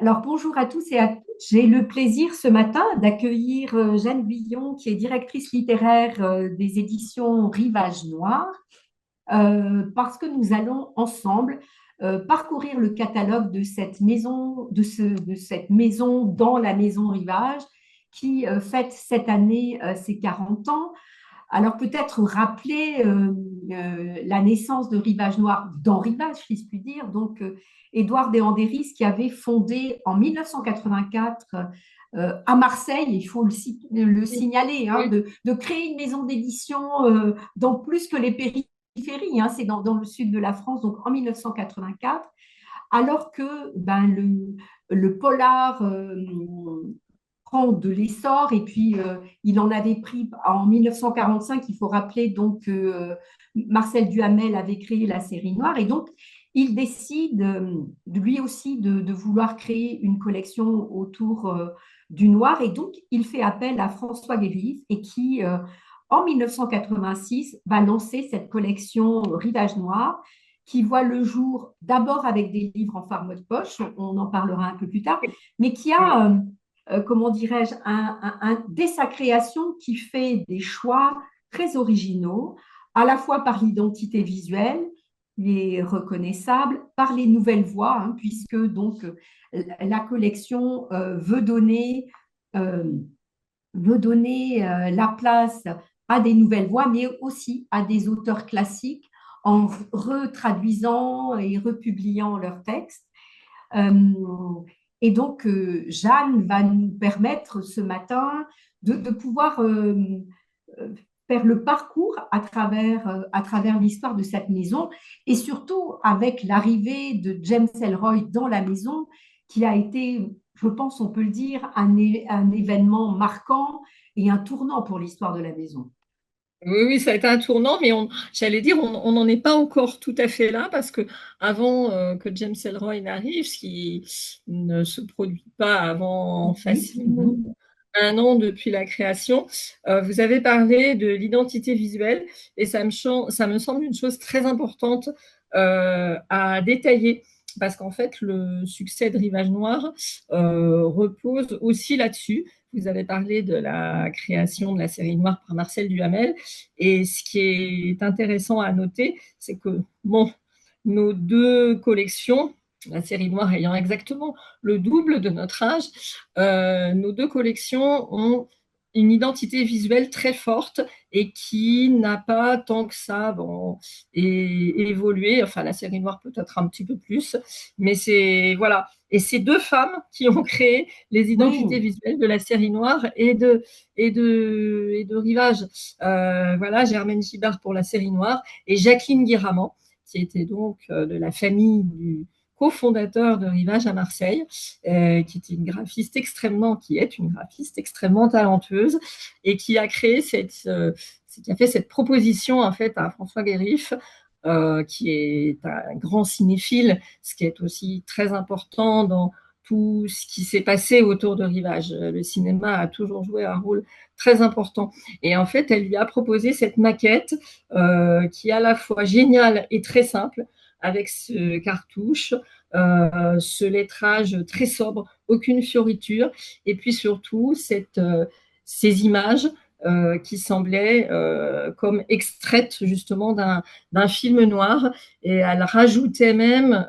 Alors, bonjour à tous et à toutes. J'ai le plaisir ce matin d'accueillir Jeanne Billon, qui est directrice littéraire des éditions Rivage Noir, parce que nous allons ensemble parcourir le catalogue de cette maison, de cette maison dans la maison Rivage, qui fête cette année ses 40 ans. Alors peut-être rappeler la naissance de Rivage Noir dans Rivage, si je puis dire. Donc Édouard de Andéris qui avait fondé en 1984 à Marseille, il faut le signaler, hein, Oui, de créer une maison d'édition dans plus que les périphéries, hein, c'est dans le sud de la France, donc en 1984, alors que le polar prend de l'essor et puis il en avait pris en 1945. Il faut rappeler donc que Marcel Duhamel avait créé la série noire et donc il décide lui aussi de vouloir créer une collection autour du noir et donc il fait appel à François Guérif et qui en 1986 va lancer cette collection Rivage Noir qui voit le jour d'abord avec des livres en format de poche, on en parlera un peu plus tard, mais qui oui. a comment dirais-je, dès sa création, qui fait des choix très originaux, à la fois par l'identité visuelle, il est reconnaissable, par les nouvelles voix, hein, puisque donc la collection euh, veut donner la place à des nouvelles voix, mais aussi à des auteurs classiques en retraduisant et republiant leurs textes. Euh, et donc, Jeanne va nous permettre ce matin de pouvoir euh, faire le parcours à travers l'histoire de cette maison et surtout avec l'arrivée de James Ellroy dans la maison, qui a été, je pense, on peut le dire, un événement marquant et un tournant pour l'histoire de la maison. Oui, oui, ça a été un tournant, mais j'allais dire, on n'en est pas encore tout à fait là, parce que avant que James Ellroy n'arrive, ce qui ne se produit pas avant Oui. facilement un an depuis la création, vous avez parlé de l'identité visuelle, et ça me semble une chose très importante à détailler, parce qu'en fait, le succès de Rivage Noir repose aussi là-dessus. Vous avez parlé de la création de la série noire par Marcel Duhamel. Et ce qui est intéressant à noter, c'est que bon, nos deux collections, la série noire ayant exactement le double de notre âge, nos deux collections ont une identité visuelle très forte et qui n'a pas tant que ça évolué. Enfin, la série noire peut-être un petit peu plus, mais c'est voilà. Et c'est deux femmes qui ont créé les identités Oui. visuelles de la série noire et de Rivage. Voilà, Germaine Gibard pour la série noire et Jacqueline Guiraman, qui était donc de la famille du cofondateur de Rivage à Marseille, qui est une graphiste extrêmement talentueuse et qui a créé qui a fait cette proposition en fait à François Guérif, qui est un grand cinéphile, ce qui est aussi très important dans tout ce qui s'est passé autour de Rivage. Le cinéma a toujours joué un rôle très important. Et en fait, elle lui a proposé cette maquette qui est à la fois géniale et très simple, avec ce cartouche, ce lettrage très sobre, aucune fioriture, et puis surtout ces images qui semblaient comme extraites justement d'un film noir, et elle rajoutait même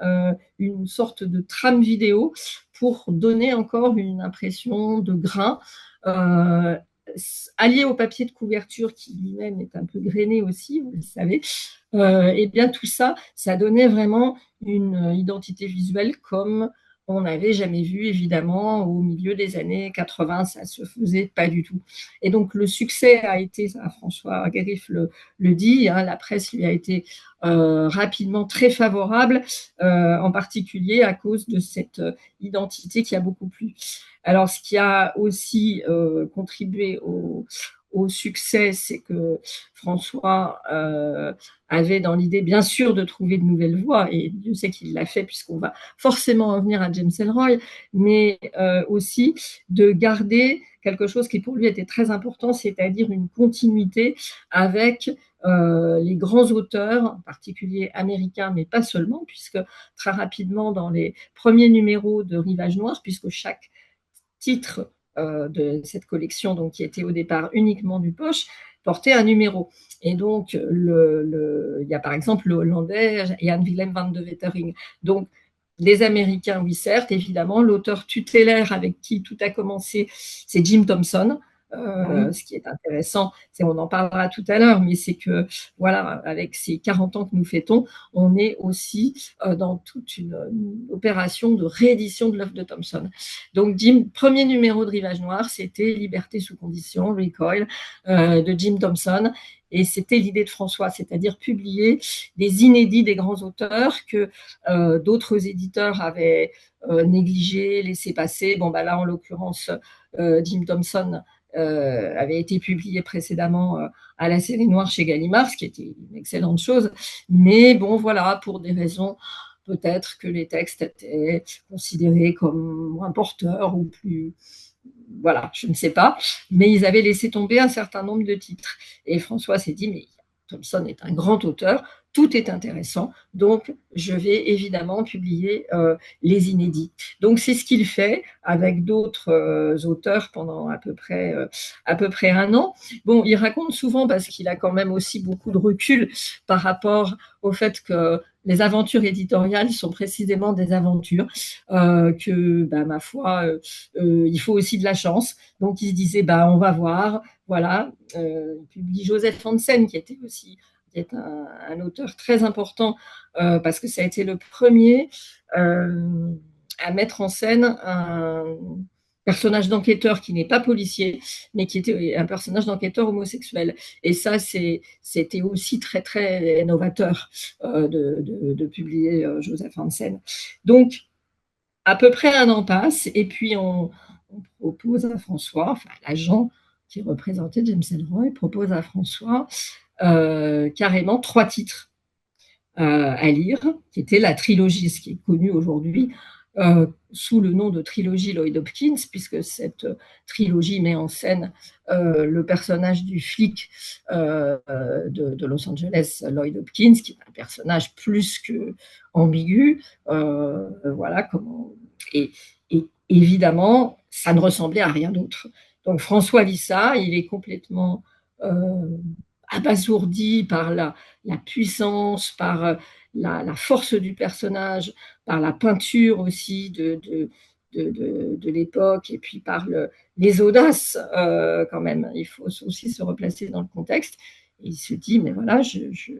une sorte de trame vidéo pour donner encore une impression de grain, euh, allié au papier de couverture qui lui-même est un peu grainé aussi, vous le savez. Et bien tout ça, ça donnait vraiment une identité visuelle comme on n'avait jamais vu, évidemment, au milieu des années 80, ça se faisait pas du tout. Et donc le succès a été, ça, François Guérif le dit, hein, la presse lui a été rapidement très favorable, en particulier à cause de cette identité qui a beaucoup plu. Alors, ce qui a aussi contribué au succès, c'est que François avait dans l'idée, bien sûr, de trouver de nouvelles voies, et Dieu sait qu'il l'a fait, puisqu'on va forcément en venir à James Ellroy, mais aussi de garder quelque chose qui pour lui était très important, c'est-à-dire une continuité avec les grands auteurs, en particulier américains, mais pas seulement, puisque très rapidement, dans les premiers numéros de Rivage Noir, puisque chaque titre de cette collection, donc, qui était au départ uniquement du poche, portait un numéro. Et donc, il y a par exemple le Hollandais Jan Willem van de Wetering. Donc, les Américains, oui, certes, évidemment. L'auteur tutélaire avec qui tout a commencé, c'est Jim Thompson. Oui. Ce qui est intéressant, on en parlera tout à l'heure, mais c'est que, voilà, avec ces 40 ans que nous fêtons, on est aussi dans toute une opération de réédition de l'œuvre de Thompson. Donc, premier numéro de Rivage Noir, c'était Liberté sous condition, Recoil, de Jim Thompson. Et c'était l'idée de François, c'est-à-dire publier les inédits des grands auteurs que d'autres éditeurs avaient négligés, laissé passer. Bon, bah là, en l'occurrence, Jim Thompson avait été publié précédemment à la série noire chez Gallimard, ce qui était une excellente chose. Mais bon, voilà, pour des raisons peut-être que les textes étaient considérés comme moins porteurs ou plus... Voilà, je ne sais pas. Mais ils avaient laissé tomber un certain nombre de titres. Et François s'est dit, mais Thompson est un grand auteur, tout est intéressant, donc je vais évidemment publier les inédits. Donc c'est ce qu'il fait avec d'autres auteurs pendant à peu près 1 an. Bon, il raconte souvent, parce qu'il a quand même aussi beaucoup de recul par rapport au fait que les aventures éditoriales sont précisément des aventures, que, bah, ma foi, il faut aussi de la chance. Donc il se disait, bah, on va voir, voilà. Il publie Joseph Hansen, qui est un auteur très important, parce que ça a été le premier à mettre en scène un personnage d'enquêteur qui n'est pas policier, mais qui était un personnage d'enquêteur homosexuel. Et ça, c'était aussi très, très novateur de publier Joseph Hansen. Donc, à peu près 1 an passe, et puis on propose à François, enfin l'agent qui représentait James Ellroy, propose à François carrément 3 titres à lire, qui était la trilogie, ce qui est connu aujourd'hui sous le nom de trilogie Lloyd Hopkins, puisque cette trilogie met en scène le personnage du flic de Los Angeles, Lloyd Hopkins, qui est un personnage plus que ambigu. Voilà comment. Et évidemment, ça ne ressemblait à rien d'autre. Donc François lit ça, il est complètement abasourdi par la puissance, par la force du personnage, par la peinture aussi de l'époque, et puis par les audaces quand même. Il faut aussi se replacer dans le contexte. Et il se dit, mais voilà, je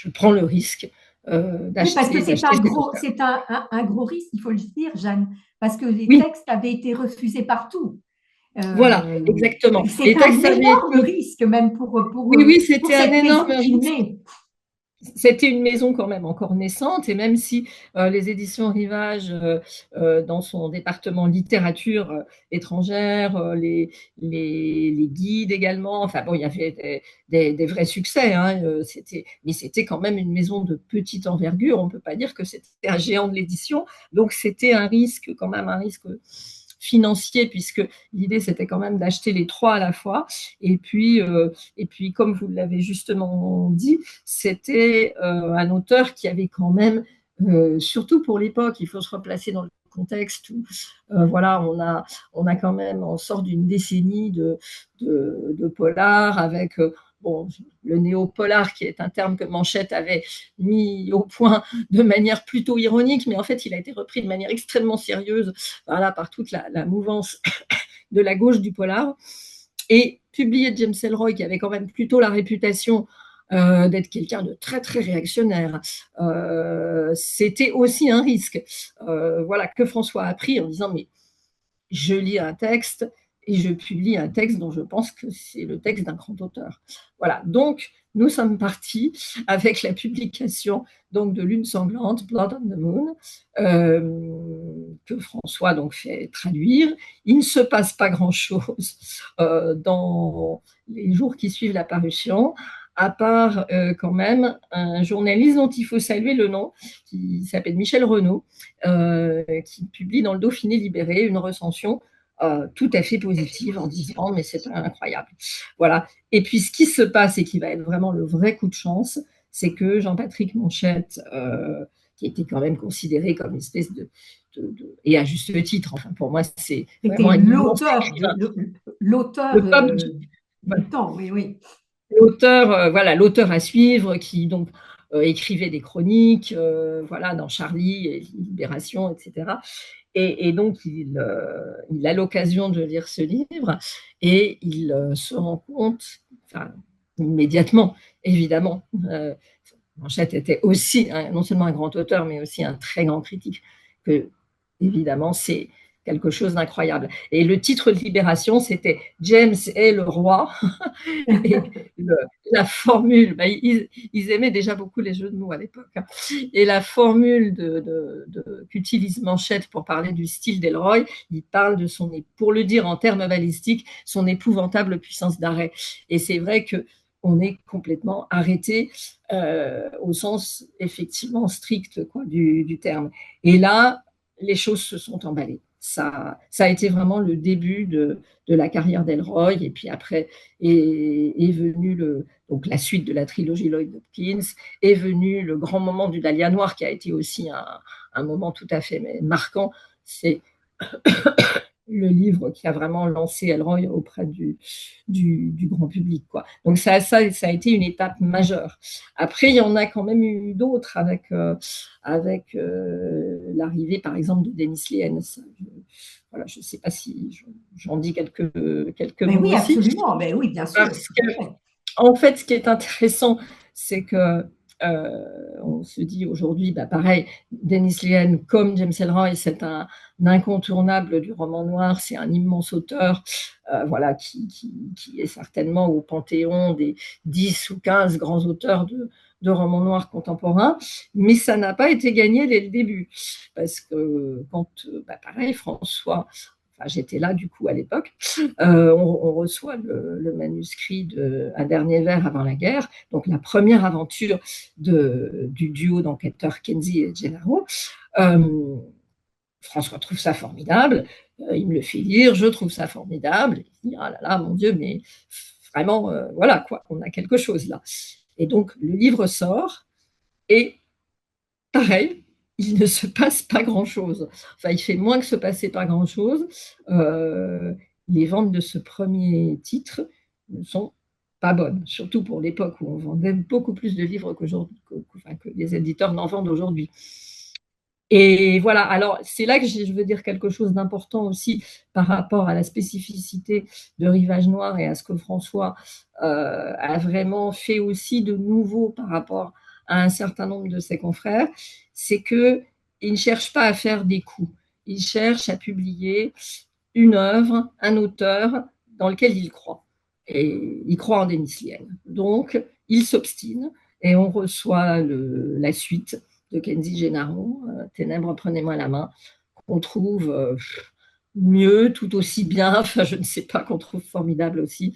prends le risque Oui, parce que d'acheter c'est cet auteur. un gros risque, il faut le dire, Jeanne, parce que les Oui, textes avaient été refusés partout. voilà, Euh, exactement. c'est Les un textes avaient énorme été... risque même Oui, pour c'était un cette énorme maison qui risque. naît. C'était une maison quand même encore naissante, et même si les éditions Rivage, dans son département littérature étrangère, les guides également, enfin bon, il y avait des vrais succès, hein, mais c'était quand même une maison de petite envergure, on ne peut pas dire que c'était un géant de l'édition, donc c'était un risque, quand même un risque financier, puisque l'idée c'était quand même d'acheter les 3 à la fois, et puis comme vous l'avez justement dit, c'était un auteur qui avait quand même, surtout pour l'époque, il faut se replacer dans le contexte où voilà, on a quand même, on sort d'une décennie de polar avec bon, le néo-polar, qui est un terme que Manchette avait mis au point de manière plutôt ironique, mais en fait, il a été repris de manière extrêmement sérieuse, voilà, par toute la mouvance de la gauche du polar. Et publié James Ellroy, qui avait quand même plutôt la réputation d'être quelqu'un de très très réactionnaire, c'était aussi un risque. Voilà, que François a pris en disant, mais je lis un texte et je publie un texte dont je pense que c'est le texte d'un grand auteur. Voilà, donc nous sommes partis avec la publication donc de Lune sanglante, Blood on the Moon, que François donc fait traduire. Il ne se passe pas grand-chose dans les jours qui suivent la parution, à part quand même un journaliste dont il faut saluer le nom, qui s'appelle Michel Renaud, qui publie dans le Dauphiné libéré une recension tout à fait positive en disant mais c'est incroyable. Voilà. Et puis ce qui se passe et qui va être vraiment le vrai coup de chance, c'est que Jean-Patrick Monchette, qui était quand même considéré comme une espèce et à juste titre, enfin pour moi c'est vraiment C'était un immense l'auteur écrivain. l'auteur Le pape, du temps, oui, oui. l'auteur, voilà, l'auteur à suivre qui donc écrivait des chroniques, voilà, dans Charlie et Libération, etc. Et donc, il a l'occasion de lire ce livre et il se rend compte, enfin, immédiatement, évidemment, Manchette était aussi non seulement un grand auteur, mais aussi un très grand critique, que évidemment, c'est quelque chose d'incroyable. Et le titre de Libération, c'était James est le roi. Et le, la formule, ils aimaient déjà beaucoup les jeux de mots à l'époque. Hein. Et la formule qu'utilise Manchette pour parler du style d'Elroy, il parle de pour le dire en termes balistiques, son épouvantable puissance d'arrêt. Et c'est vrai que on est complètement arrêté au sens effectivement strict quoi, du terme. Et là, les choses se sont emballées. Ça a été vraiment le début de la carrière d'Elroy. Et puis après est venu donc la suite de la trilogie Lloyd Hopkins, est venu le grand moment du Dahlia Noir, qui a été aussi un moment tout à fait marquant. C'est le livre qui a vraiment lancé Elroy auprès du grand public. Quoi. Donc ça a été une étape majeure. Après, il y en a quand même eu d'autres avec l'arrivée, par exemple, de Denis Lehane. Voilà, je ne sais pas si j'en dis quelques Mais mots oui, aussi. absolument. Mais oui, bien sûr, Parce tout que, à fait. en fait, ce qui est intéressant, c'est que on se dit aujourd'hui, bah pareil, Dennis Lehane comme James Ellroy, c'est un incontournable du roman noir, c'est un immense auteur, voilà, qui est certainement au panthéon des 10 ou 15 grands auteurs de romans noirs contemporains, mais ça n'a pas été gagné dès le début, parce que quand, bah pareil, François, enfin, j'étais là du coup à l'époque, on reçoit le manuscrit de Un dernier vers avant la guerre, donc la première aventure du duo d'enquêteurs Kenzie et Gennaro. Euh, François trouve ça formidable, il me le fait lire, je trouve ça formidable. Il dit, ah là là, mon Dieu, mais vraiment, voilà quoi, on a quelque chose là. Et donc le livre sort, et pareil, il ne se passe pas grand-chose. Enfin, il fait moins que se passer pas grand-chose. Euh, les ventes de ce premier titre ne sont pas bonnes, surtout pour l'époque où on vendait beaucoup plus de livres qu'aujourd'hui, que les éditeurs n'en vendent aujourd'hui. Et voilà, alors c'est là que je veux dire quelque chose d'important aussi par rapport à la spécificité de Rivage Noir et à ce que François a vraiment fait aussi de nouveau par rapport à un certain nombre de ses confrères, c'est qu'il ne cherche pas à faire des coups, il cherche à publier une œuvre, un auteur dans lequel il croit. Et il croit en Denis Lehane. Donc, il s'obstine et on reçoit la suite de Kenzie Gennaro, Ténèbres, prenez-moi la main, qu'on trouve mieux, tout aussi bien, enfin je ne sais pas, qu'on trouve formidable aussi.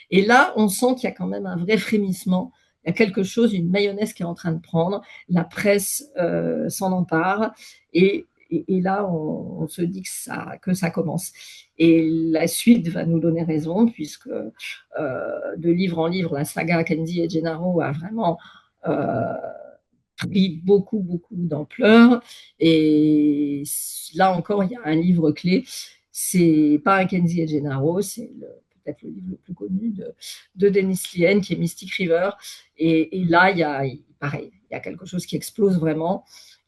Et là, on sent qu'il y a quand même un vrai frémissement, il y a quelque chose, une mayonnaise qui est en train de prendre, la presse s'en empare, et là, on se dit que ça commence. Et la suite va nous donner raison, puisque de livre en livre, la saga Kenzie et Gennaro a vraiment pris beaucoup d'ampleur. Et là encore, il y a un livre clé. C'est pas un Kenzie et Gennaro, c'est peut-être le livre le plus connu de Dennis Lehane, qui est Mystic River. Et là, pareil, il y a quelque chose qui explose vraiment.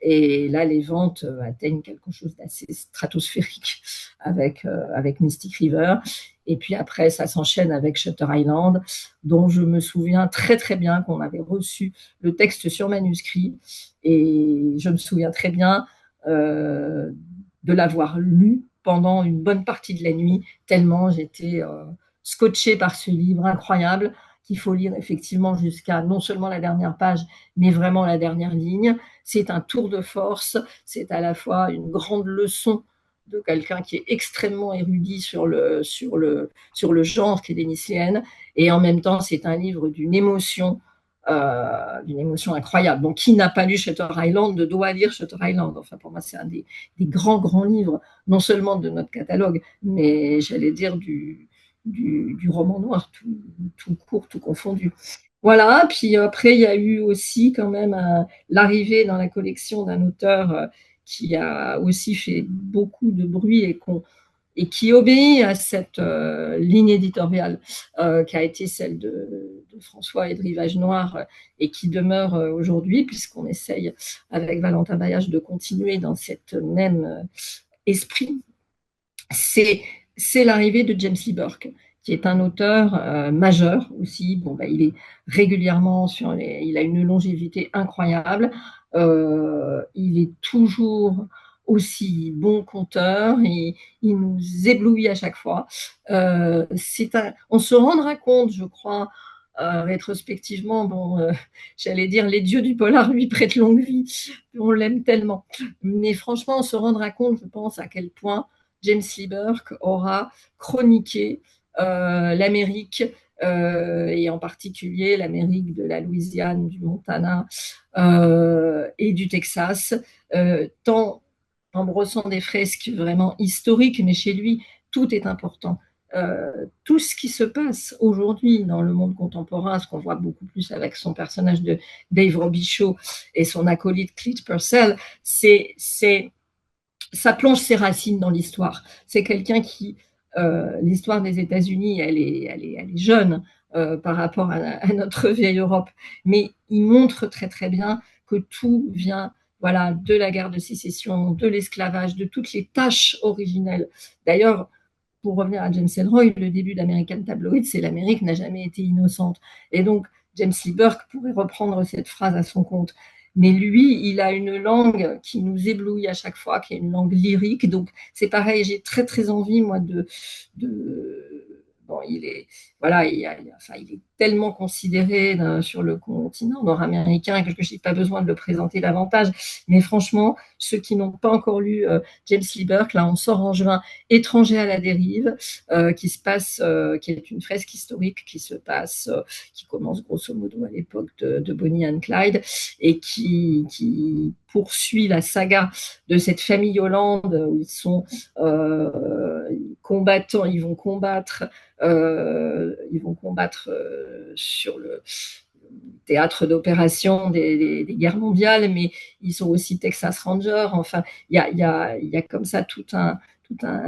Et là, les ventes atteignent quelque chose d'assez stratosphérique avec Mystic River. Et puis après, ça s'enchaîne avec Shutter Island, dont je me souviens très bien qu'on avait reçu le texte sur manuscrit. Et je me souviens très bien de l'avoir lu pendant une bonne partie de la nuit, tellement j'étais scotchée par ce livre incroyable qu'il faut lire effectivement jusqu'à non seulement la dernière page, mais vraiment la dernière ligne. C'est un tour de force, c'est à la fois une grande leçon de quelqu'un qui est extrêmement érudit sur le genre qu'est Denis Lehane, et en même temps c'est un livre d'une émotion d'une émotion incroyable. Donc, qui n'a pas lu Shutter Island doit lire Shutter Island. Enfin, pour moi, c'est un des grands, grands livres, non seulement de notre catalogue, mais j'allais dire du roman noir, tout court, tout confondu. Voilà, puis après, il y a eu aussi quand même l'arrivée dans la collection d'un auteur qui a aussi fait beaucoup de bruit et qui obéit à cette ligne éditoriale qui a été celle de François et de Rivage Noir et qui demeure aujourd'hui, puisqu'on essaye avec Valentin Baillage de continuer dans cette même esprit. C'est l'arrivée de James Lee Burke, qui est un auteur majeur aussi. Bon, bah, il est régulièrement il a une longévité incroyable. Il est toujours aussi bon conteur. Il nous éblouit à chaque fois. On se rendra compte, je crois, rétrospectivement, bon, j'allais dire les dieux du polar lui prêtent longue vie. On l'aime tellement. Mais franchement, on se rendra compte, je pense, à quel point James Lee Burke aura chroniqué l'Amérique et en particulier l'Amérique de la Louisiane, du Montana et du Texas, tant en brossant des fresques vraiment historiques, mais chez lui, tout est important. Tout ce qui se passe aujourd'hui dans le monde contemporain, ce qu'on voit beaucoup plus avec son personnage de Dave Robichaud et son acolyte Clete Purcell, ça plonge ses racines dans l'histoire. C'est quelqu'un qui, l'histoire des États-Unis, elle est jeune par rapport à notre vieille Europe, mais il montre très très bien que tout vient voilà, de la guerre de sécession, de l'esclavage, de toutes les tâches originelles. D'ailleurs, pour revenir à James Ellroy, le début d'American Tabloid, c'est l'Amérique n'a jamais été innocente. Et donc, James Lee Burke pourrait reprendre cette phrase à son compte. Mais lui, il a une langue qui nous éblouit à chaque fois, qui est une langue lyrique. Donc, c'est pareil, j'ai très, très envie, moi, bon, il est, voilà, enfin, il est tellement considéré sur le continent nord-américain que je n'ai pas besoin de le présenter davantage. Mais franchement, ceux qui n'ont pas encore lu James Lee Burke, là, on sort en juin, Étranger à la dérive, qui se passe, qui est une fresque historique qui se passe, qui commence grosso modo à l'époque de Bonnie and Clyde et qui poursuit la saga de cette famille Hollande où ils sont combattants, ils vont combattre sur le théâtre d'opération des guerres mondiales, mais ils sont aussi Texas Rangers. Enfin, il y a comme ça tout un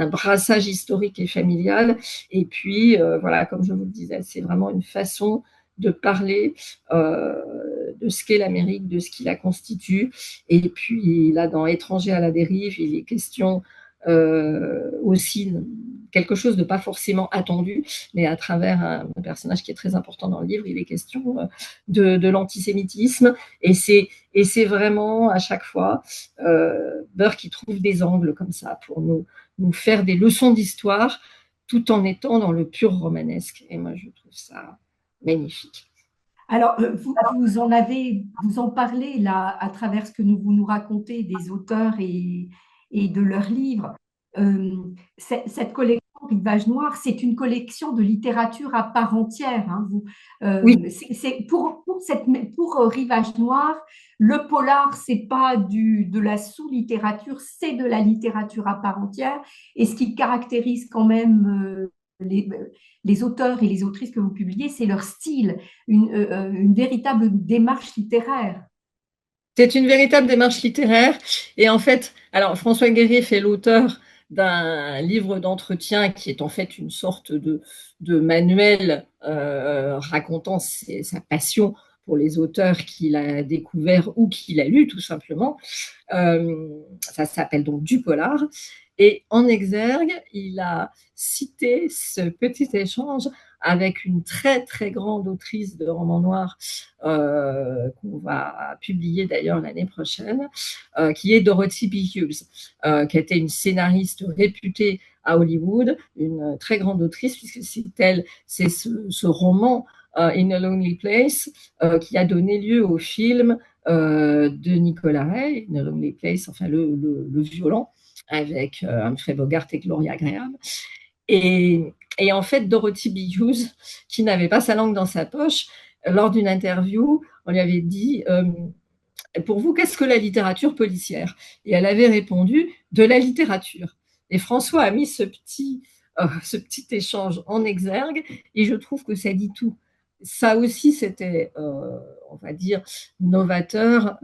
brassage historique et familial. Et puis, voilà, comme je vous le disais, c'est vraiment une façon de parler de ce qu'est l'Amérique, de ce qui la constitue. Et puis, là, dans Étranger à la dérive, il est question aussi quelque chose de pas forcément attendu, mais à travers un personnage qui est très important dans le livre, il est question de l'antisémitisme. Et c'est vraiment à chaque fois Burke qui trouve des angles comme ça pour nous faire des leçons d'histoire tout en étant dans le pur romanesque. Et moi, je trouve ça magnifique. Alors, vous en parlez là à travers ce que vous nous racontez des auteurs et de leurs livres. Cette collection Rivage Noir, c'est une collection de littérature à part entière. Hein. Oui, Pour Rivage Noir, le polar, c'est pas de la sous-littérature, c'est de la littérature à part entière. Et ce qui caractérise quand même les auteurs et les autrices que vous publiez, c'est leur style, une véritable démarche littéraire. c'est une véritable démarche littéraire. Et en fait, alors François Guérif est l'auteur d'un livre d'entretien qui est en fait une sorte de manuel racontant sa passion pour les auteurs qu'il a découverts ou qu'il a lus tout simplement. Ça s'appelle donc Du polar. Et en exergue, il a cité ce petit échange avec une très très grande autrice de romans noirs qu'on va publier d'ailleurs l'année prochaine, qui est Dorothy B. Hughes, qui était une scénariste réputée à Hollywood, une très grande autrice, puisque c'est ce roman In a Lonely Place qui a donné lieu au film de Nicolas Ray, In a Lonely Place, enfin le violent, avec Humphrey Bogart et Gloria Graham. Et en fait, Dorothy B. Hughes, qui n'avait pas sa langue dans sa poche, lors d'une interview, on lui avait dit pour vous, qu'est-ce que la littérature policière? Et elle avait répondu de la littérature. Et François a mis ce petit échange en exergue, et je trouve que ça dit tout. Ça aussi, c'était, on va dire, novateur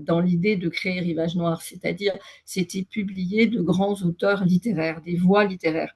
dans l'idée de créer Rivage Noir, c'est-à-dire c'était publié de grands auteurs littéraires, des voix littéraires.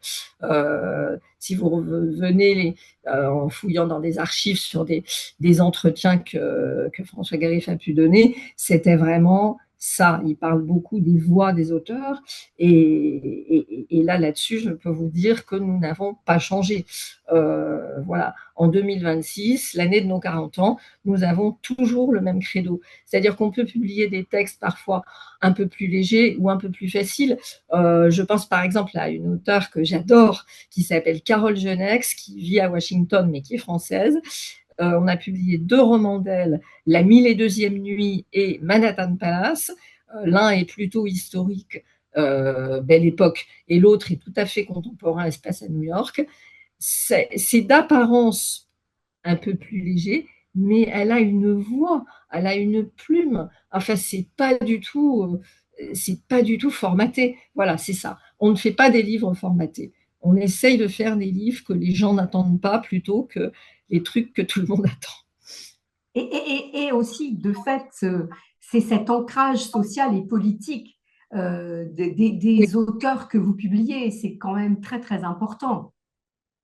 Si vous revenez en fouillant dans des archives sur des entretiens que François Garif a pu donner, c'était vraiment ça. Il parle beaucoup des voix des auteurs. Et là-dessus, je peux vous dire que nous n'avons pas changé. Voilà. En 2026, l'année de nos 40 ans, nous avons toujours le même credo. C'est-à-dire qu'on peut publier des textes parfois un peu plus légers ou un peu plus faciles. Je pense par exemple à une auteure que j'adore qui s'appelle Carole Genex, qui vit à Washington mais qui est française. On a publié 2 romans d'elle, La 1002e nuit et Manhattan Palace. L'un est plutôt historique, Belle Époque, et l'autre est tout à fait contemporain, Espace à New York. C'est d'apparence un peu plus léger, mais elle a une voix, elle a une plume. Enfin, c'est pas du tout formaté. Voilà, c'est ça. On ne fait pas des livres formatés. On essaye de faire des livres que les gens n'attendent pas plutôt que les trucs que tout le monde attend. Et aussi, de fait, c'est cet ancrage social et politique des auteurs que vous publiez. C'est quand même très, très important.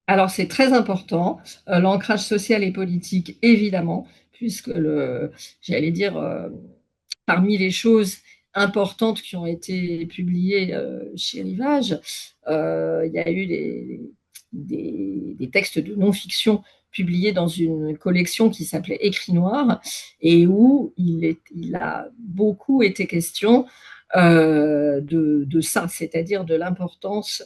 Alors, c'est très important, l'ancrage social et politique, évidemment, puisque j'allais dire, parmi les choses importantes qui ont été publiées chez Rivage, il y a eu des textes de non-fiction publiés dans une collection qui s'appelait Écrit noir, et où il a beaucoup été question de ça, c'est-à-dire de l'importance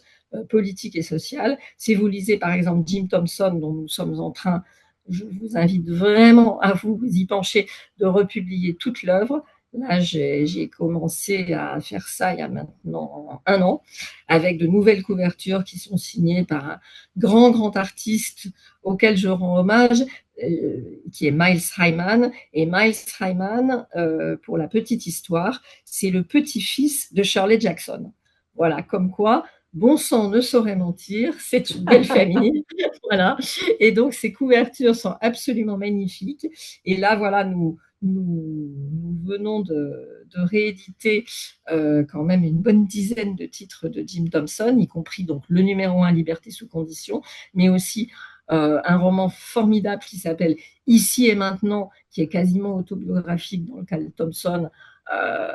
politique et sociale. Si vous lisez par exemple Jim Thompson, dont nous sommes en train, je vous invite vraiment à vous y pencher, de republier toute l'œuvre. Là, j'ai commencé à faire ça il y a maintenant 1 an, avec de nouvelles couvertures qui sont signées par un grand artiste auquel je rends hommage, qui est Miles Hyman. Et Miles Hyman, pour la petite histoire, c'est le petit-fils de Shirley Jackson. Voilà, comme quoi, bon sang ne saurait mentir, c'est une belle famille. Voilà. Et donc, ces couvertures sont absolument magnifiques. Et là, voilà, nous venons de rééditer quand même une bonne dizaine de titres de Jim Thompson, y compris donc le numéro 1, Liberté sous condition, mais aussi un roman formidable qui s'appelle Ici et maintenant, qui est quasiment autobiographique dans le cas de Thompson. Euh,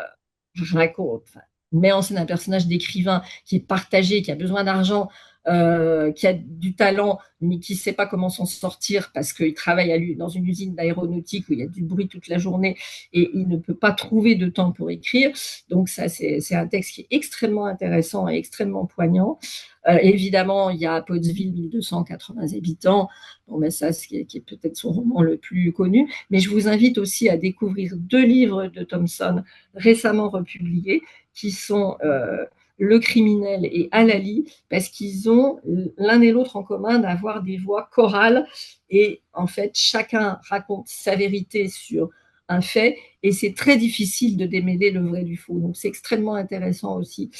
je raconte, enfin, met en scène un personnage d'écrivain qui est partagé, qui a besoin d'argent, qui a du talent, mais qui ne sait pas comment s'en sortir parce qu'il travaille dans une usine d'aéronautique où il y a du bruit toute la journée et il ne peut pas trouver de temps pour écrire. Donc ça, c'est un texte qui est extrêmement intéressant et extrêmement poignant. Évidemment, il y a Pottsville, 1280 habitants. Bon, mais ça, qui est peut-être son roman le plus connu. Mais je vous invite aussi à découvrir 2 livres de Thompson récemment republiés, qui sont Le criminel et Halali, parce qu'ils ont l'un et l'autre en commun d'avoir des voix chorales. Et en fait, chacun raconte sa vérité sur un fait, et c'est très difficile de démêler le vrai du faux. Donc, c'est extrêmement intéressant aussi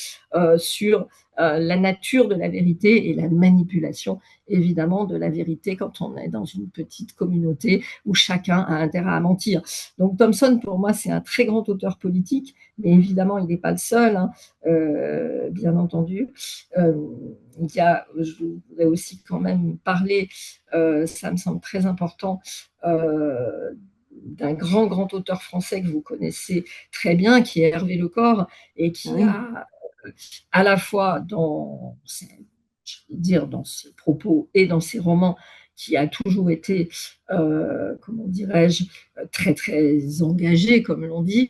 sur la nature de la vérité et la manipulation, évidemment, de la vérité quand on est dans une petite communauté où chacun a intérêt à mentir. Donc Thompson, pour moi, c'est un très grand auteur politique, mais évidemment, il n'est pas le seul, hein, bien entendu. Il y a, je voudrais aussi quand même parler, ça me semble très important, d'un grand auteur français que vous connaissez très bien, qui est Hervé Lecor, et qui Oui. a à la fois dans dans ses propos et dans ses romans, qui a toujours été, comment dirais-je, très engagé, comme l'on dit,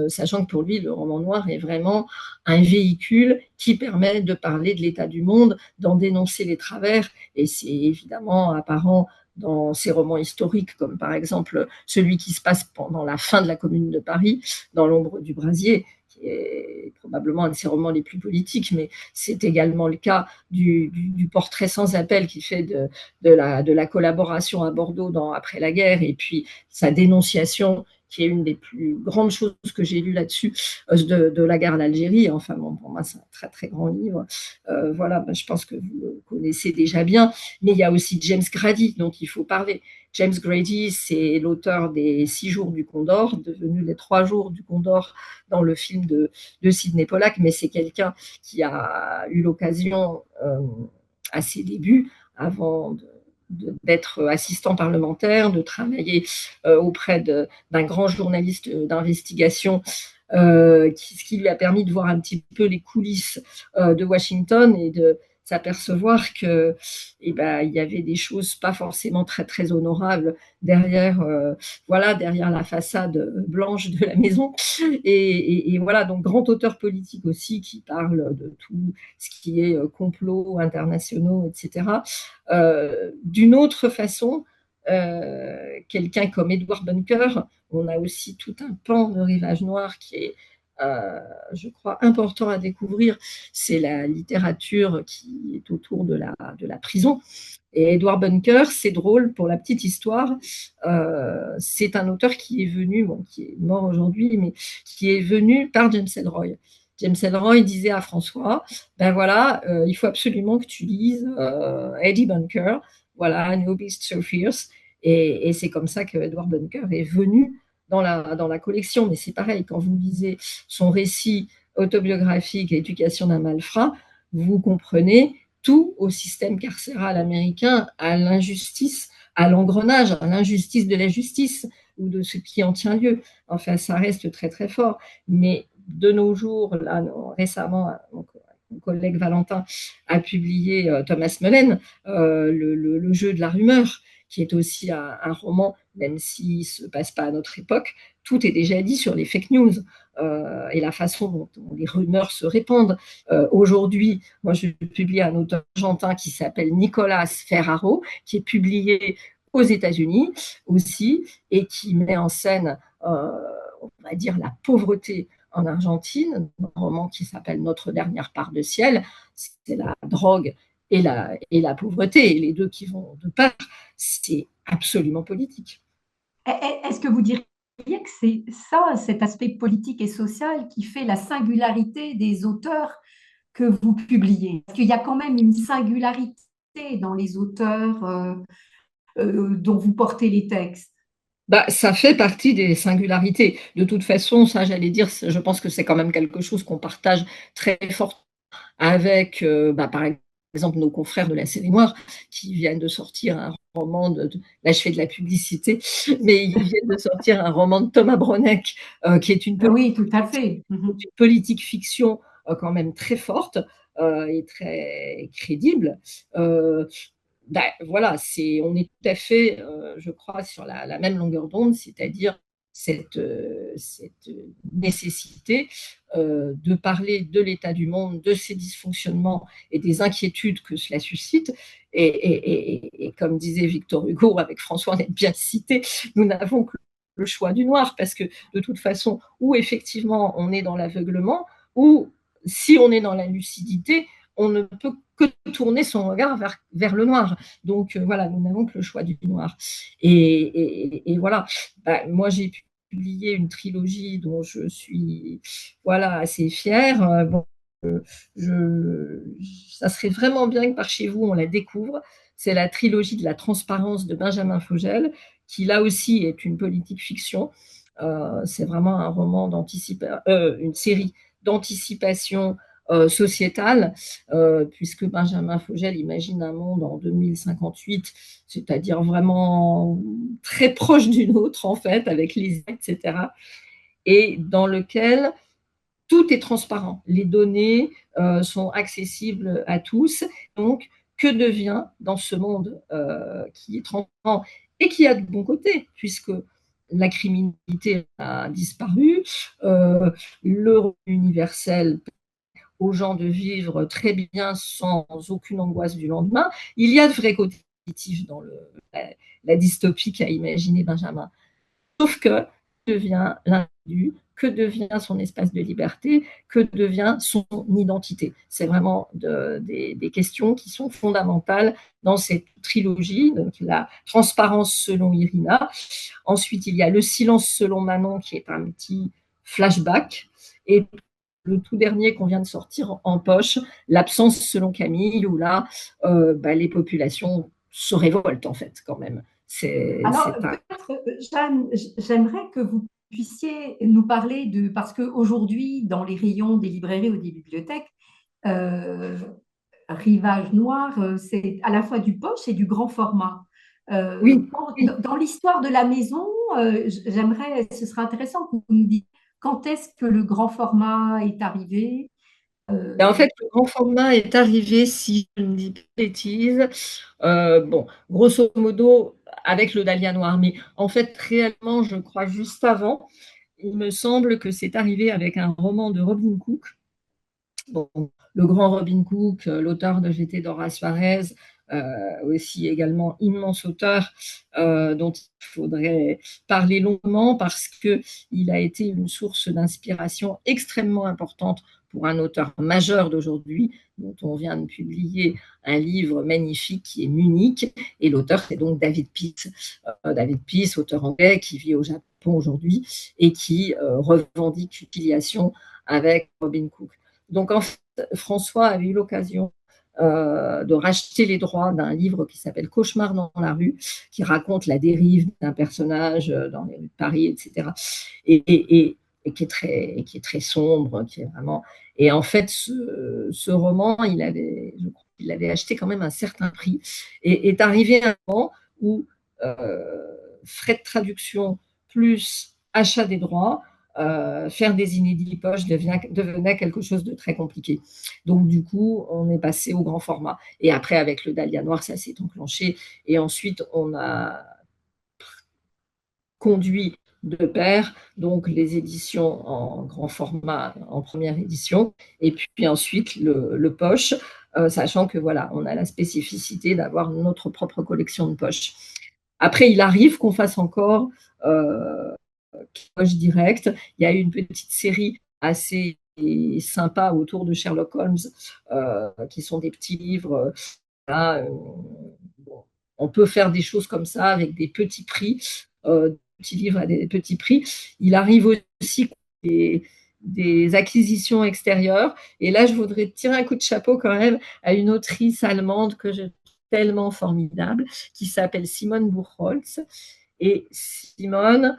sachant que pour lui, le roman noir est vraiment un véhicule qui permet de parler de l'état du monde, d'en dénoncer les travers, et c'est évidemment apparent dans ses romans historiques, comme par exemple celui qui se passe pendant la fin de la Commune de Paris, dans l'ombre du brasier, qui qui est probablement un de ses romans les plus politiques, mais c'est également le cas du portrait sans appel qu'il fait de la collaboration à Bordeaux après la guerre, et puis sa dénonciation, qui est une des plus grandes choses que j'ai lues là-dessus, de la guerre d'Algérie. Enfin, bon, pour moi, c'est un très, très grand livre. Voilà, ben, je pense que vous le connaissez déjà bien. Mais il y a aussi James Grady, dont il faut parler. James Grady, c'est l'auteur des 6 jours du Condor, devenu les 3 jours du Condor dans le film de Sidney Pollack, mais c'est quelqu'un qui a eu l'occasion, à ses débuts, avant d'être assistant parlementaire, de travailler auprès d'un grand journaliste d'investigation, ce qui lui a permis de voir un petit peu les coulisses de Washington et de s'apercevoir que il y avait des choses pas forcément très très honorables derrière derrière la façade blanche de la maison, et voilà, donc grand auteur politique aussi, qui parle de tout ce qui est complots internationaux, etc. D'une autre façon, quelqu'un comme Edward Bunker, on a aussi tout un pan de Rivage Noir qui est, je crois, important à découvrir. C'est la littérature qui est autour de la prison. Et Edward Bunker, c'est drôle, pour la petite histoire, c'est un auteur qui est venu, bon, qui est mort aujourd'hui, mais qui est venu par James Ellroy. James Ellroy disait à François, ben voilà, il faut absolument que tu lises Eddie Bunker, voilà, No Beast So Fierce, et c'est comme ça que Edward Bunker est venu dans la collection. Mais c'est pareil, quand vous lisez son récit autobiographique, Éducation d'un malfrat, vous comprenez tout au système carcéral américain, à l'injustice, à l'engrenage, à l'injustice de la justice ou de ce qui en tient lieu. Enfin, ça reste très très fort. Mais de nos jours, là, récemment, mon collègue Valentin a publié Thomas Mullen, le jeu de la rumeur, qui est aussi un roman, même s'il ne se passe pas à notre époque, tout est déjà dit sur les fake news et la façon dont les rumeurs se répandent. Aujourd'hui, moi, je publie un auteur argentin qui s'appelle Nicolas Ferraro, qui est publié aux États-Unis aussi, et qui met en scène, on va dire, la pauvreté en Argentine, un roman qui s'appelle Notre dernière part de ciel. C'est la drogue et la pauvreté, et les deux qui vont de pair. C'est absolument politique. Est-ce que vous diriez que c'est ça, cet aspect politique et social, qui fait la singularité des auteurs que vous publiez? Parce qu'il y a quand même une singularité dans les auteurs dont vous portez les textes. Bah, ça fait partie des singularités. De toute façon, ça, j'allais dire, je pense que c'est quand même quelque chose qu'on partage très fort avec, par exemple, nos confrères de la série Noire, qui viennent de sortir un roman là, je fais de la publicité, mais ils viennent de sortir un roman de Thomas Bronek, qui est Oui, tout à fait. une politique fiction quand même très forte et très crédible. Euh, voilà, on est tout à fait, je crois, sur la même longueur d'onde, c'est-à-dire cette nécessité de parler de l'état du monde, de ses dysfonctionnements et des inquiétudes que cela suscite. Et comme disait Victor Hugo, avec François, on est bien cité, nous n'avons que le choix du noir, parce que de toute façon, ou effectivement on est dans l'aveuglement, ou si on est dans la lucidité, on ne peut que tourner son regard vers le noir. Donc voilà, nous n'avons que le choix du noir. Et voilà, moi j'ai publié une trilogie dont je suis assez fière. Bon, ça serait vraiment bien que par chez vous on la découvre. C'est la trilogie de la transparence de Benjamin Fogel, qui là aussi est une politique fiction. C'est vraiment un roman une série d'anticipation sociétale, puisque Benjamin Fogel imagine un monde en 2058, c'est-à-dire vraiment très proche du nôtre, en fait, avec les etc., et dans lequel tout est transparent. Les données sont accessibles à tous. Donc, que devient dans ce monde qui est transparent et qui a de bons côtés, puisque la criminalité a disparu, le revenu universel aux gens de vivre très bien sans aucune angoisse du lendemain. Il y a de vrais côtés positifs dans la dystopie qu'a imaginé Benjamin. Sauf que devient l'individu, que devient son espace de liberté, que devient son identité. C'est vraiment des questions qui sont fondamentales dans cette trilogie. Donc la transparence selon Irina. Ensuite, il y a le silence selon Manon, qui est un petit flashback. Et le tout dernier qu'on vient de sortir en poche, l'absence selon Camille, où là, les populations se révoltent en fait quand même. Alors, peut-être, Jeanne, j'aimerais que vous puissiez nous parler de, parce qu'aujourd'hui, dans les rayons des librairies ou des bibliothèques, euh, Rivage Noir, c'est à la fois du poche et du grand format. Oui, oui. Dans l'histoire de la maison, j'aimerais, ce serait intéressant que vous nous disiez quand est-ce que le grand format est arrivé. Et en Euh, fait, le grand format est arrivé, si je ne dis pas de bêtises, bon, grosso modo, avec le Dahlia Noir. Mais en fait, réellement, je crois juste avant, il me semble que c'est arrivé avec un roman de Robin Cook. Bon, le grand Robin Cook, l'auteur de GT Dora Suarez, aussi également immense auteur dont il faudrait parler longuement parce qu'il a été une source d'inspiration extrêmement importante pour un auteur majeur d'aujourd'hui, dont on vient de publier un livre magnifique qui est Munich. Et l'auteur, c'est donc David Peace. David Peace, auteur anglais qui vit au Japon aujourd'hui et qui revendique l'utilisation avec Robin Cook. Donc, en fait, François avait eu l'occasion de racheter les droits d'un livre qui s'appelle Cauchemar dans la rue, qui raconte la dérive d'un personnage dans les rues de Paris, etc. Et qui est très sombre, qui est vraiment. Et en fait, ce roman, je l'avais acheté quand même à un certain prix. Et est arrivé un moment où frais de traduction plus achat des droits, faire des inédits poches devenait quelque chose de très compliqué. Donc, du coup, on est passé au grand format. Et après, avec le Dahlia Noir, ça s'est enclenché. Et ensuite, on a conduit de pair, donc les éditions en grand format en première édition, et puis ensuite le poche, sachant que voilà, on a la spécificité d'avoir notre propre collection de poches. Après, il arrive qu'on fasse encore poche directe. Il y a eu une petite série assez sympa autour de Sherlock Holmes, qui sont des petits livres. Là, bon, on peut faire des choses comme ça avec des petits prix, petits livres à des petits prix. Il arrive aussi des acquisitions extérieures. Et là, je voudrais tirer un coup de chapeau quand même à une autrice allemande que je trouve tellement formidable, qui s'appelle Simone Buchholz. Et Simone,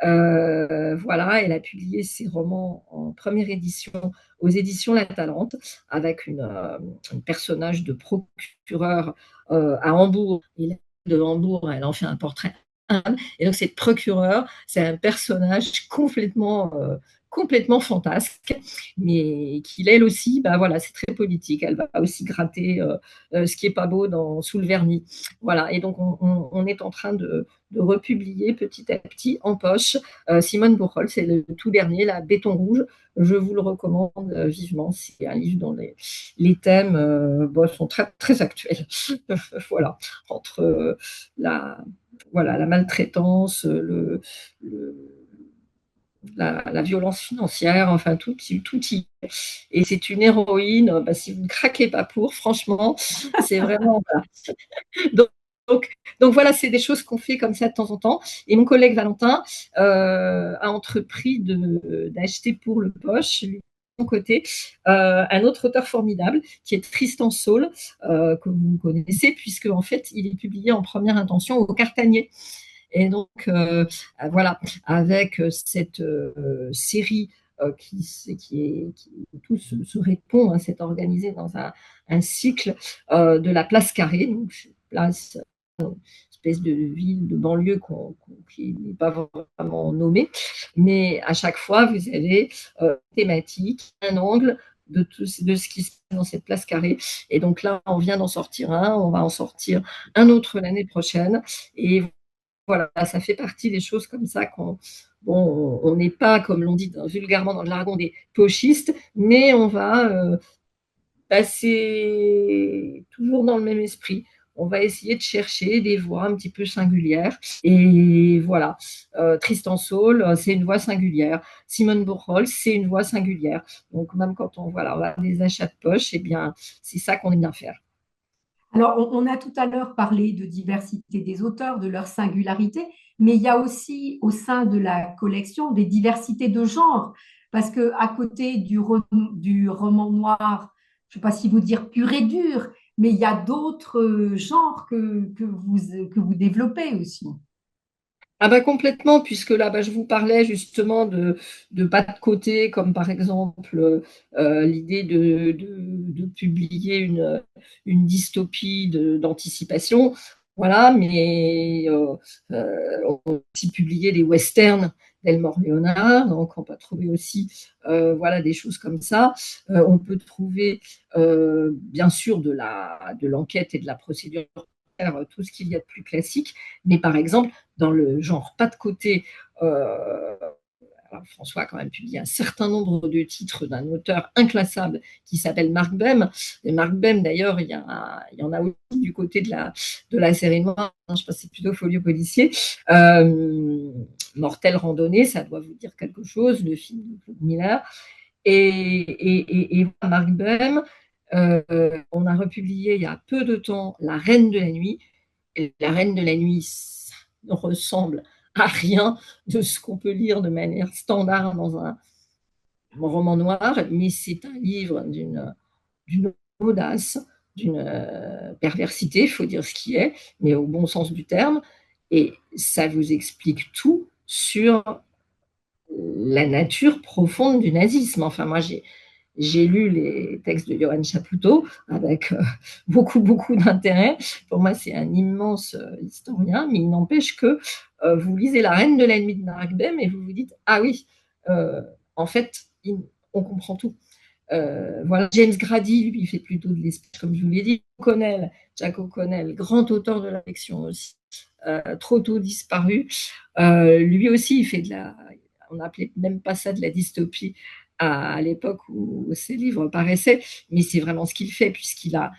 voilà, elle a publié ses romans en première édition aux éditions La Talente avec un personnage de procureur à Hambourg. Et de Hambourg, elle en fait un portrait. Et donc, cette procureure, c'est un personnage complètement fantasque, mais qui, elle aussi, bah voilà, c'est très politique. Elle va aussi gratter ce qui est pas beau sous le vernis. Voilà, et donc on est en train de republier petit à petit en poche. Simone Buchholz, c'est le tout dernier, la Béton Rouge. Je vous le recommande vivement. C'est un livre dont les thèmes sont très, très actuels. Voilà, entre la maltraitance, la violence financière, enfin tout y est. Et c'est une héroïne, si vous ne craquez pas pour, franchement, c'est vraiment. Voilà. Donc, donc voilà, c'est des choses qu'on fait comme ça de temps en temps. Et mon collègue Valentin a entrepris d'acheter pour le poche, lui, de son côté, un autre auteur formidable qui est Tristan Saul, que vous connaissez, puisque en fait, il est publié en première intention au Cartanier. Et donc, voilà, avec cette série tout se répond, hein, c'est organisé dans un cycle de la place Carrée, donc place, espèce de ville de banlieue qui n'est pas vraiment nommée, mais à chaque fois, vous avez une thématique, un angle de ce qui se passe dans cette place Carrée. Et donc là, on vient d'en sortir un, on va en sortir un autre l'année prochaine. Et voilà, ça fait partie des choses comme ça on n'est pas, comme l'on dit vulgairement dans le jargon, des pochistes, mais on va passer toujours dans le même esprit. on va essayer de chercher des voix un petit peu singulières. Et voilà, Tristan Saul, c'est une voix singulière. Simone Bourrol, c'est une voix singulière. Donc même quand on, voilà, on a des achats de poche, eh bien, c'est ça qu'on aime bien faire. Alors, on a tout à l'heure parlé de diversité des auteurs, de leur singularité, mais il y a aussi au sein de la collection des diversités de genres, parce que à côté du roman noir, je ne sais pas si vous dire pur et dur, mais il y a d'autres genres que vous développez aussi. Ah bah complètement, puisque là, bah, je vous parlais justement de pas de côté, comme par exemple l'idée de publier une dystopie d'anticipation. Voilà, mais on peut aussi publier des westerns d'Elmore Leonard, donc on peut trouver aussi voilà, des choses comme ça. On peut trouver bien sûr de l'enquête et de la procédure, tout ce qu'il y a de plus classique, mais par exemple, dans le genre pas de côté, alors François a quand même publié un certain nombre de titres d'un auteur inclassable qui s'appelle Mark Bem. Et Mark Bem, d'ailleurs, il y en a aussi du côté de la série noire. Je pense que c'est plutôt folio policier. Mortel randonnée, ça doit vous dire quelque chose, le film de Claude Miller. Et Mark Bem, on a republié il y a peu de temps La Reine de la Nuit. Et La Reine de la Nuit, ça ne ressemble à rien de ce qu'on peut lire de manière standard dans un roman noir, mais c'est un livre d'une audace, d'une perversité, il faut dire ce qui est, mais au bon sens du terme, et ça vous explique tout sur la nature profonde du nazisme. Enfin, moi, j'ai lu les textes de Johann Chapoutot avec beaucoup d'intérêt. Pour moi, c'est un immense historien, mais il n'empêche que vous lisez La Reine de la Nuit de Mark Bem et vous vous dites, ah oui, en fait, on comprend tout. Voilà, James Grady, lui, il fait plutôt de l'esprit, comme je vous l'ai dit. Jack O'Connell, grand auteur de la fiction aussi, trop tôt disparu. Lui aussi, il fait on n'appelait même pas ça de la dystopie à l'époque où ces livres paraissaient, mais c'est vraiment ce qu'il fait, puisqu'il a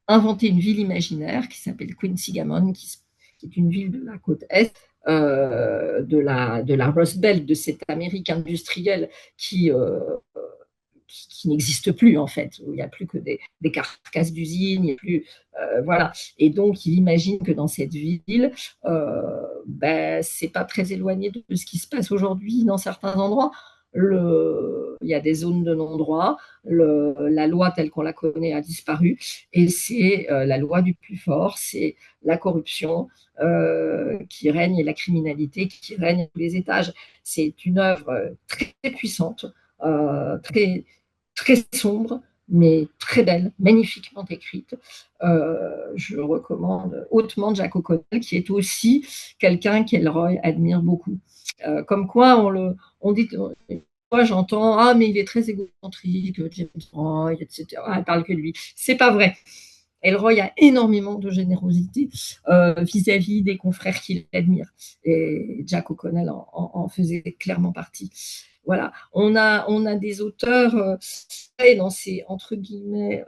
inventé une ville imaginaire qui s'appelle Quincy-Gammon, qui est une ville de la côte est, de la Rust Belt, de cette Amérique industrielle qui n'existe plus en fait, où il n'y a plus que des carcasses d'usines, il n'y a plus, voilà. Et donc il imagine que dans cette ville, ben, c'est pas très éloigné de ce qui se passe aujourd'hui dans certains endroits. Il y a des zones de non-droit, la loi telle qu'on la connaît a disparu, et c'est la loi du plus fort, c'est la corruption qui règne et la criminalité qui règne à tous les étages. C'est une œuvre très puissante, très, très sombre, mais très belle, magnifiquement écrite. Je recommande hautement Jack O'Connell, qui est aussi quelqu'un qu'Elroy admire beaucoup. Comme quoi, on dit, moi j'entends, ah mais il est très égocentrique, James Roy, etc. Elle parle que de lui. C'est pas vrai. Elroy a énormément de générosité vis-à-vis des confrères qu'il admire. Et Jack O'Connell en faisait clairement partie. Voilà, on a des auteurs dans ces entre guillemets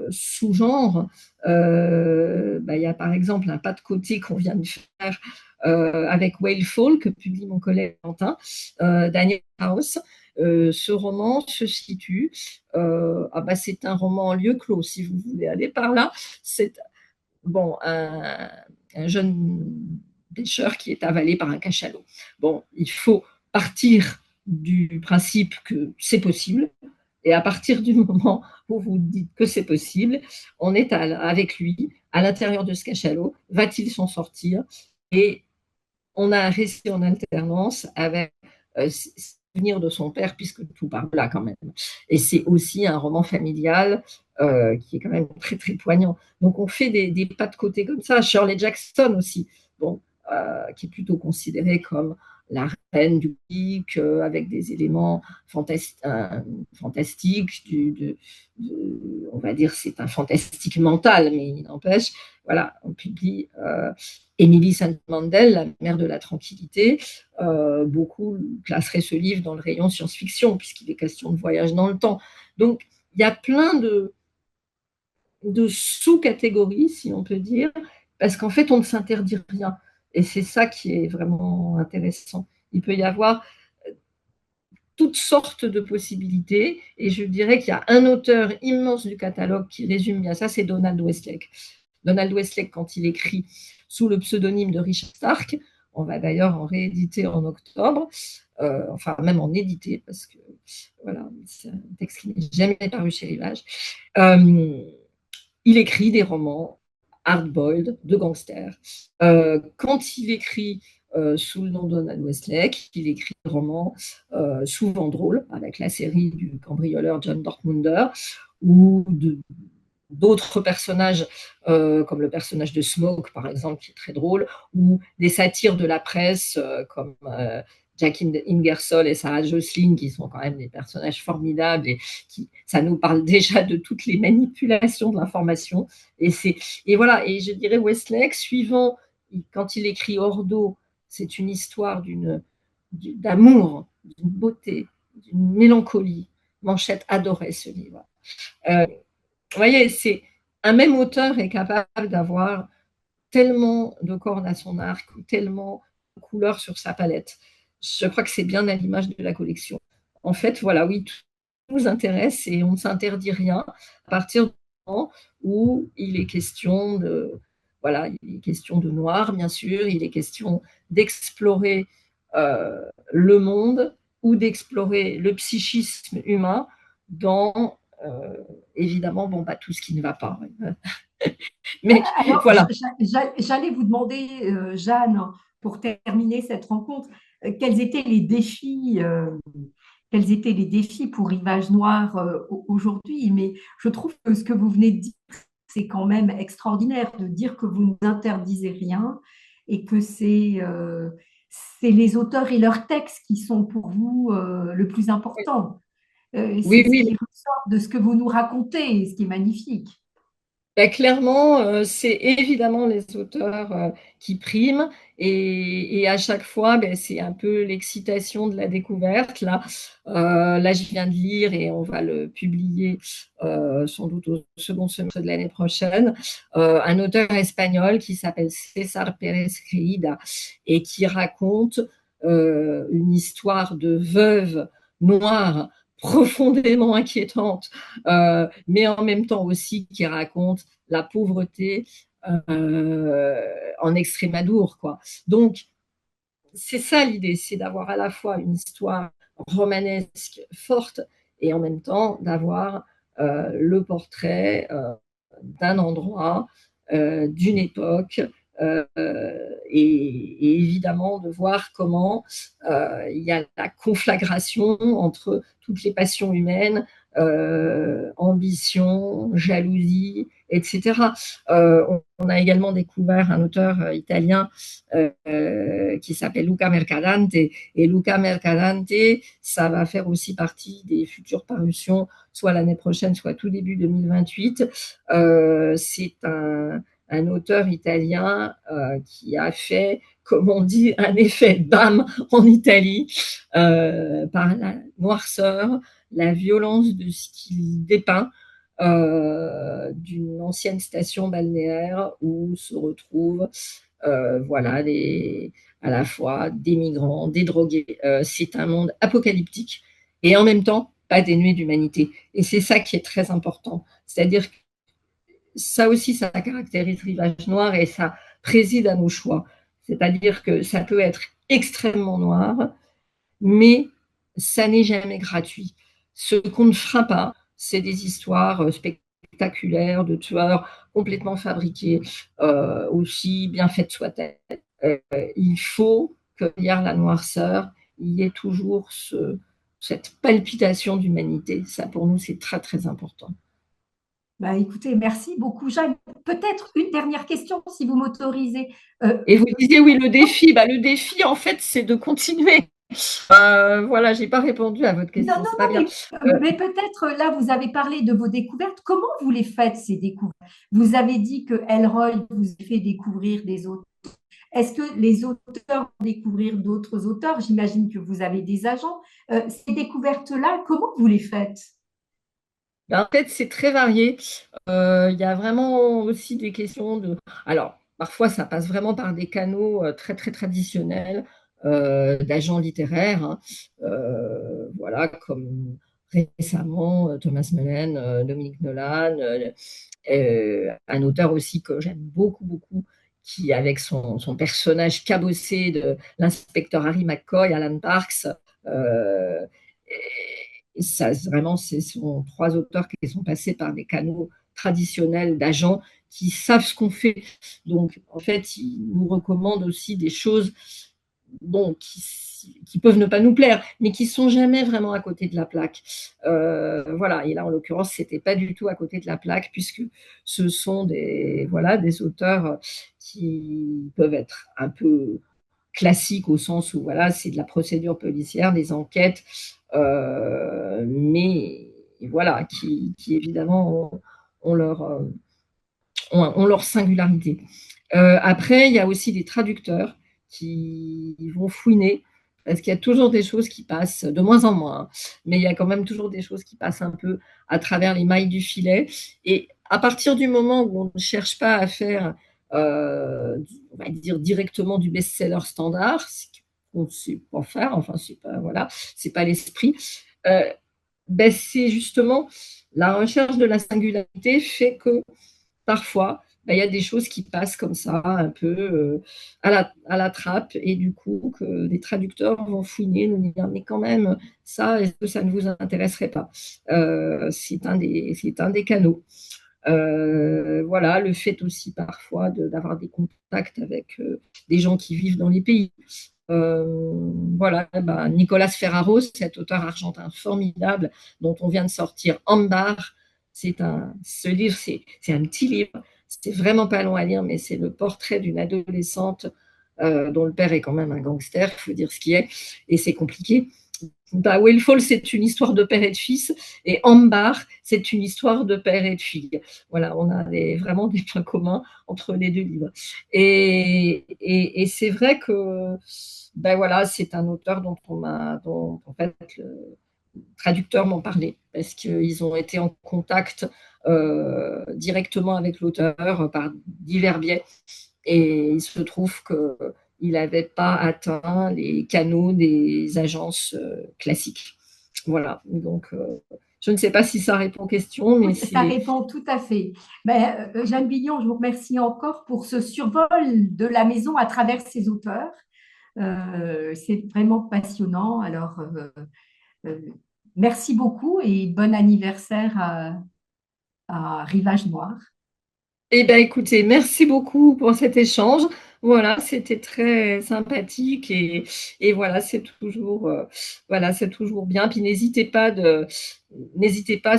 sous-genres. Bah, il y a par exemple un pas de côté qu'on vient de faire avec Whale Fall que publie mon collègue Quentin, Daniel House. Ce roman se situe, bah, c'est un roman en lieu clos si vous voulez aller par là. C'est bon, un jeune pêcheur qui est avalé par un cachalot. Bon, il faut partir du principe que c'est possible. Et à partir du moment où vous dites que c'est possible, on est avec lui à l'intérieur de ce cachalot. Va-t-il s'en sortir? Et on a un récit en alternance avec souvenirs de son père, puisque tout part là quand même. Et c'est aussi un roman familial qui est quand même très poignant. Donc on fait des pas de côté comme ça. Shirley Jackson aussi, bon, qui est plutôt considérée comme la reine du geek, avec des éléments fantastiques, on va dire c'est un fantastique mental, mais il n'empêche, voilà, on publie Emily Sandman-Mandel, La mère de la tranquillité. Beaucoup classeraient ce livre dans le rayon science-fiction, puisqu'il est question de voyage dans le temps. Donc, il y a plein de sous-catégories, si on peut dire, parce qu'en fait, on ne s'interdit rien. Et c'est ça qui est vraiment intéressant. Il peut y avoir toutes sortes de possibilités, et je dirais qu'il y a un auteur immense du catalogue qui résume bien ça, c'est Donald Westlake. Donald Westlake, quand il écrit sous le pseudonyme de Richard Stark, on va d'ailleurs en rééditer en octobre, enfin même en éditer, parce que voilà, c'est un texte qui n'est jamais paru chez Rivage. Il écrit des romans hard-boiled de gangsters. Quand il écrit sous le nom de Donald Westlake, il écrit des romans souvent drôles, avec la série du cambrioleur John Dortmunder, ou d'autres personnages, comme le personnage de Smoke, par exemple, qui est très drôle, ou des satires de la presse, comme Jack Ingersoll et Sarah Jocelyn, qui sont quand même des personnages formidables et ça nous parle déjà de toutes les manipulations de l'information. Et voilà, et je dirais Westlake, suivant, quand il écrit Ordo, c'est une histoire d'amour, d'une beauté, d'une mélancolie. Manchette adorait ce livre. Vous voyez, c'est un même auteur est capable d'avoir tellement de cordes à son arc ou tellement de couleurs sur sa palette. Je crois que c'est bien à l'image de la collection. En fait, voilà, oui, tout nous intéresse et on ne s'interdit rien à partir du moment où il est question de, voilà, il est question de noir, bien sûr, il est question d'explorer le monde ou d'explorer le psychisme humain dans évidemment, bon, bah, tout ce qui ne va pas. Mais Alors, voilà. j'allais vous demander, Jeanne, pour terminer cette rencontre, quels étaient les défis pour Rivage Noir aujourd'hui. Mais je trouve que ce que vous venez de dire, c'est quand même extraordinaire de dire que vous ne interdisez rien et que c'est les auteurs et leurs textes qui sont pour vous le plus important. C'est Oui, ce oui, qui ressort de ce que vous nous racontez, ce qui est magnifique. ben, clairement, c'est évidemment les auteurs qui priment et à chaque fois, ben, c'est un peu l'excitation de la découverte. Là, je viens de lire et on va le publier sans doute au second semestre de l'année prochaine, un auteur espagnol qui s'appelle César Pérez Crida et qui raconte une histoire de veuve noire profondément inquiétante, mais en même temps aussi qui raconte la pauvreté en Extrémadour, quoi. Donc, c'est ça l'idée, c'est d'avoir à la fois une histoire romanesque forte et en même temps d'avoir le portrait d'un endroit, d'une époque, et évidemment de voir comment il y a la conflagration entre toutes les passions humaines, ambition, jalousie, etc. On a également découvert un auteur italien qui s'appelle Luca Mercadante. Et Luca Mercadante, ça va faire aussi partie des futures parutions, soit l'année prochaine, soit tout début 2028. C'est un auteur italien qui a fait, comme on dit, un effet bam en Italie par la noirceur, la violence de ce qu'il dépeint d'une ancienne station balnéaire où se retrouvent voilà, à la fois des migrants, des drogués. C'est un monde apocalyptique et en même temps pas dénué d'humanité. Et c'est ça qui est très important. C'est-à-dire que ça aussi, ça caractérise Rivage Noir et ça préside à nos choix. C'est-à-dire que ça peut être extrêmement noir, mais ça n'est jamais gratuit. Ce qu'on ne fera pas, c'est des histoires spectaculaires de tueurs complètement fabriqués, aussi bien faites soient-elles. Euh, il faut que derrière la noirceur, il y ait toujours cette palpitation d'humanité. Ça, pour nous, c'est très, très important. Bah, écoutez, merci beaucoup, Jeanne. Peut-être une dernière question, si vous m'autorisez. Euh, Et vous disiez, oui, le défi, bah, le défi, en fait, c'est de continuer. Voilà, j'ai pas répondu à votre non, non, question, c'est pas non, bien. Euh, mais peut-être là, vous avez parlé de vos découvertes. Comment vous les faites, ces découvertes? Vous avez dit que Elroy vous a fait découvrir des auteurs. Est-ce que les auteurs vont découvrir d'autres auteurs? J'imagine que vous avez des agents. Ces découvertes-là, comment vous les faites? Ben, en fait, c'est très varié. Il y a vraiment aussi des questions de. Alors, parfois, ça passe vraiment par des canaux très, très traditionnels d'agents littéraires, hein. Voilà, comme récemment Thomas Mullen, Dominique Nolan, un auteur aussi que j'aime beaucoup, beaucoup, qui, avec son personnage cabossé de l'inspecteur Harry McCoy, Alan Parks, euh, et ça, vraiment, ce sont trois auteurs qui sont passés par des canaux traditionnels d'agents qui savent ce qu'on fait. Donc, en fait, ils nous recommandent aussi des choses bon, qui peuvent ne pas nous plaire, mais qui sont jamais vraiment à côté de la plaque. Voilà, et là, en l'occurrence, c'était pas du tout à côté de la plaque, puisque ce sont voilà, des auteurs qui peuvent être un peu classiques au sens où voilà, c'est de la procédure policière, des enquêtes, mais voilà, qui évidemment ont ont leur singularité. Après, il y a aussi des traducteurs qui vont fouiner, parce qu'il y a toujours des choses qui passent, de moins en moins, hein, mais il y a quand même toujours des choses qui passent un peu à travers les mailles du filet. Et à partir du moment où on ne cherche pas à faire, on va dire directement du best-seller standard, on ne sait pas faire, enfin, c'est pas, voilà, c'est pas l'esprit. Euh, ben, c'est justement la recherche de la singularité fait que parfois, ben, il y a des choses qui passent comme ça, un peu à la trappe, et du coup, que les traducteurs vont fouiner, nous dire, mais quand même, ça, est-ce que ça ne vous intéresserait pas? C'est un des canaux. Voilà, le fait aussi parfois d'avoir des contacts avec des gens qui vivent dans les pays. Voilà, ben, Nicolas Ferraro, cet auteur argentin formidable dont on vient de sortir Ambar. Ce livre, c'est un petit livre, c'est vraiment pas long à lire, mais c'est le portrait d'une adolescente dont le père est quand même un gangster, il faut dire ce qui est, et c'est compliqué. Bah, Fall, c'est une histoire de père et de fils, et Ambar, c'est une histoire de père et de fille. Voilà, on a vraiment des points communs entre les deux livres. Et c'est vrai que ben voilà, c'est un auteur dont en fait le traducteur m'en parlait, parce qu'ils ont été en contact directement avec l'auteur par divers biais, et il se trouve que il n'avait pas atteint les canaux des agences classiques. Voilà, donc je ne sais pas si ça répond aux questions, mais Oui, ça c'est. répond tout à fait. Ben, Jeanne Billon, je vous remercie encore pour ce survol de la maison à travers ses auteurs. C'est vraiment passionnant. Alors, euh, merci beaucoup et bon anniversaire à Rivage Noir. Eh bien, écoutez, merci beaucoup pour cet échange. Voilà, c'était très sympathique et voilà, voilà, c'est toujours bien. Puis n'hésitez pas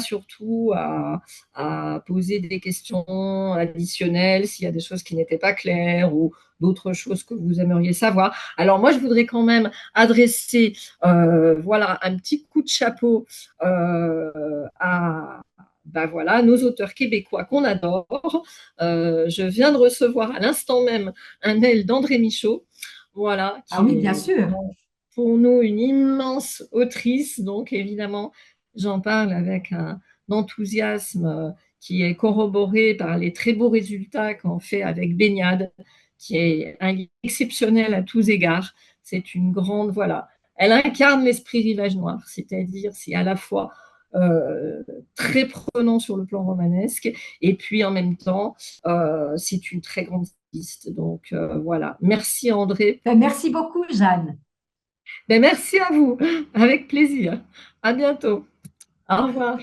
surtout à poser des questions additionnelles s'il y a des choses qui n'étaient pas claires ou d'autres choses que vous aimeriez savoir. Alors moi, je voudrais quand même adresser, voilà, un petit coup de chapeau à ben voilà, nos auteurs québécois qu'on adore. Je viens de recevoir à l'instant même un mail d'André Michaud, voilà, Ah qui oui, bien est sûr. pour nous une immense autrice. Donc évidemment, j'en parle avec un enthousiasme qui est corroboré par les très beaux résultats qu'on fait avec Baignade, qui est un livre exceptionnel à tous égards. C'est une grande, voilà. Elle incarne l'esprit Rivage Noir, c'est-à-dire c'est à la fois euh, très prenant sur le plan romanesque, et puis en même temps, c'est une très grande artiste. Donc voilà. Merci André. Ben, merci beaucoup, Jeanne. Ben, merci à vous, avec plaisir. À bientôt. Au revoir.